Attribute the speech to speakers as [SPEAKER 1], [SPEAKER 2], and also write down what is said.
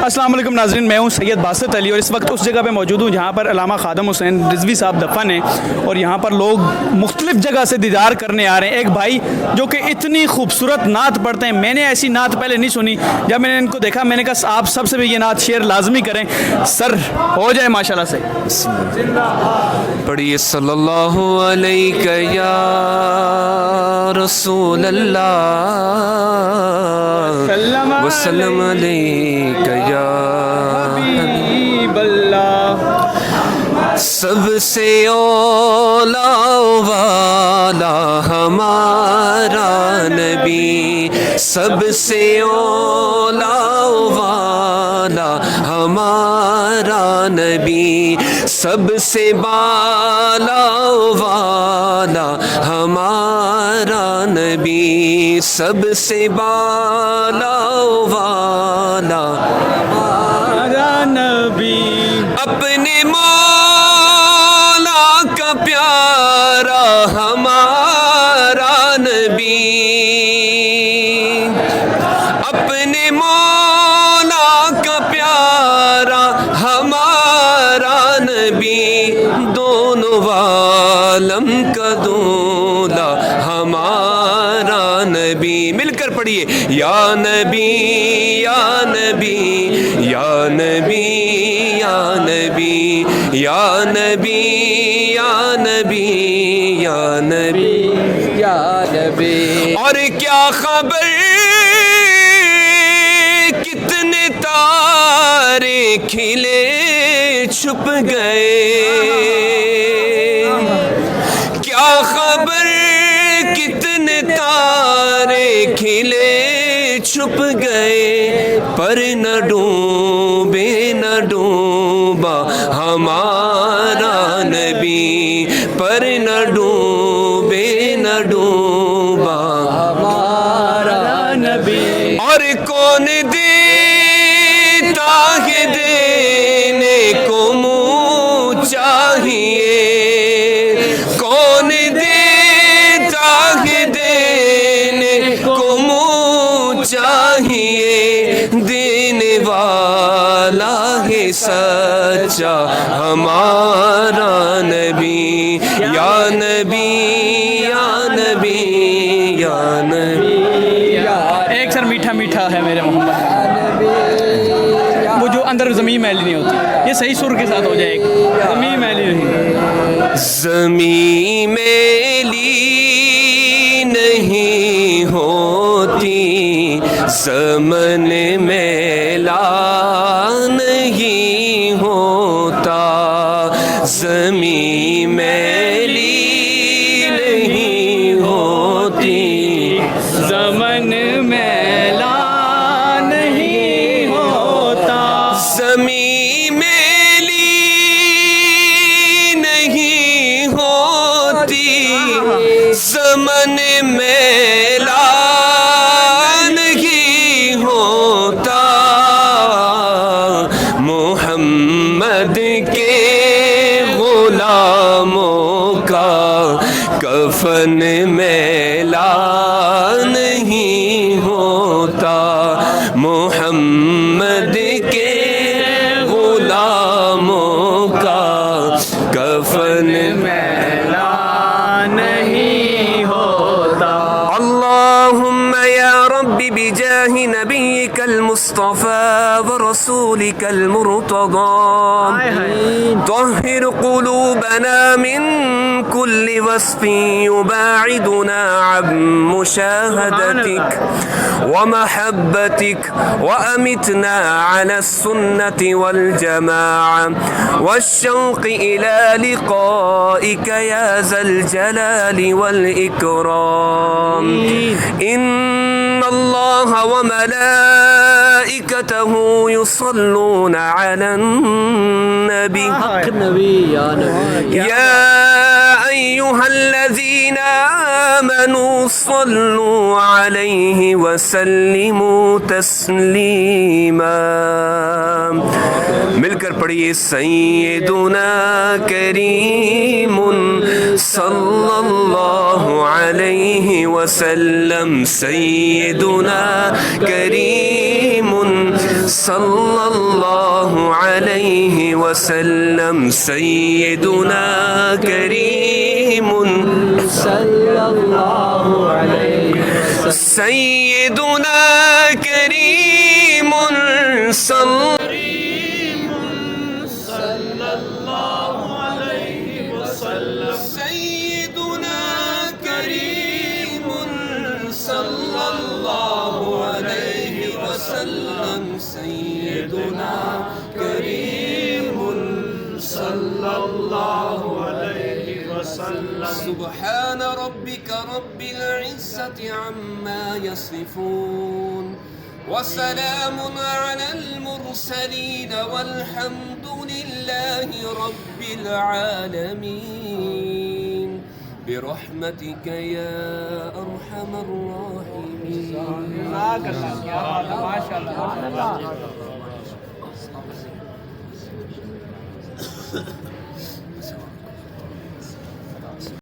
[SPEAKER 1] السلام علیکم ناظرین، میں ہوں سید باسط علی اور اس وقت اس جگہ پہ موجود ہوں جہاں پر علامہ خادم حسین رضوی صاحب دفن ہیں اور یہاں پر لوگ مختلف جگہ سے دیدار کرنے آ رہے ہیں۔ ایک بھائی جو کہ اتنی خوبصورت نعت پڑھتے ہیں، میں نے ایسی نعت پہلے نہیں سنی۔ جب میں نے ان کو دیکھا میں نے کہا آپ سب سے بھی یہ نعت شیئر لازمی کریں، سر ہو جائے ماشاءاللہ سے۔
[SPEAKER 2] پڑھیے صلی اللہ علیہ یا رسول اللہ وسلم علیک یا
[SPEAKER 1] حبیب اللہ۔
[SPEAKER 2] سب سے اولا والا ہمارا نبی، سب سے اولا والا ہمارا نبی، سب سے بالا والا ہمارا نبی، سب سے بالا والا
[SPEAKER 1] ہمارا نبی،
[SPEAKER 2] اپنے مولا کا پیارا ہمارا نبی، اپنے مولا کا پیارا ہمارا نبی، دونوں عالم کا دولا ہمارا نبی۔ مل کر پڑھیے یا نبی یا نبی یا نبی یا نبی یا نبی یا نبی یا نبی یا نبی۔ اور کیا خبر کتنے تارے کھلے چھپ گئے، کیا خبر کتنے تارے کھلے چھپ گئے، پر نہ ڈوبے نہ ڈوبا ہمارا نبی، پر نہ ڈوبے نہ ڈوبا ہمارا نبی۔ اور کون دیتا ہے دینے کو منہ چاہیے، کون دیتا ہے دینے کو منہ چاہیے، دینے والا ہے سچا ہمارا نبی، یا نبی یا نبی یا نبی۔
[SPEAKER 1] ایک سر میٹھا میٹھا ہے میرے محمد، وہ جو اندر زمین میلی نہیں ہوتی، یہ صحیح سر کے ساتھ ہو جائے، ایک زمین میلی نہیں،
[SPEAKER 2] زمین میلی نہیں ہوتی، زمن میلا نہیں ہوتا، زمین میلی نہیں ہوتی،
[SPEAKER 1] زمن میلا نہیں ہوتا،
[SPEAKER 2] زمین میلی نہیں ہوتی، زمن میلا نہیں ہوتا، محمد کے غلاموں کا کفن میلا نہیں ہوتا، محمد کے غلاموں کا کفن میلا نہیں ہوتا۔ اللہم یا رب بجاہ نبیک المصطفى ورسولك المرتضى طهر قلوبنا من كل وصف يباعدنا عن مشاهدتك ومحبتك، وأمتنا على السنة والجماعة والشوق إلى لقائك يا ذا الجلال والإكرام۔ إن الله وملائكته يصلون على النبي يا أيها الذين آمنوا صلوا عليه وسلموا تسليما۔ مل کر پڑھیے سیدنا کریم صلی اللہ علیہ وسلم، سیدنا کریم صلى الله عليه وسلم سيدنا كريم
[SPEAKER 3] صلى الله عليه وسلم
[SPEAKER 2] سيدنا كريم صلى الله عليه وسلم سيدنا كريم صلى الله عليه وسلم سيدنا كريم صلى الله عليه وسلم سبحان ربك رب العزة عما يصفون وسلام على المرسلين والحمد لله رب العالمين برحمتك يا أرحم الراحمين.
[SPEAKER 3] ما شاء الله.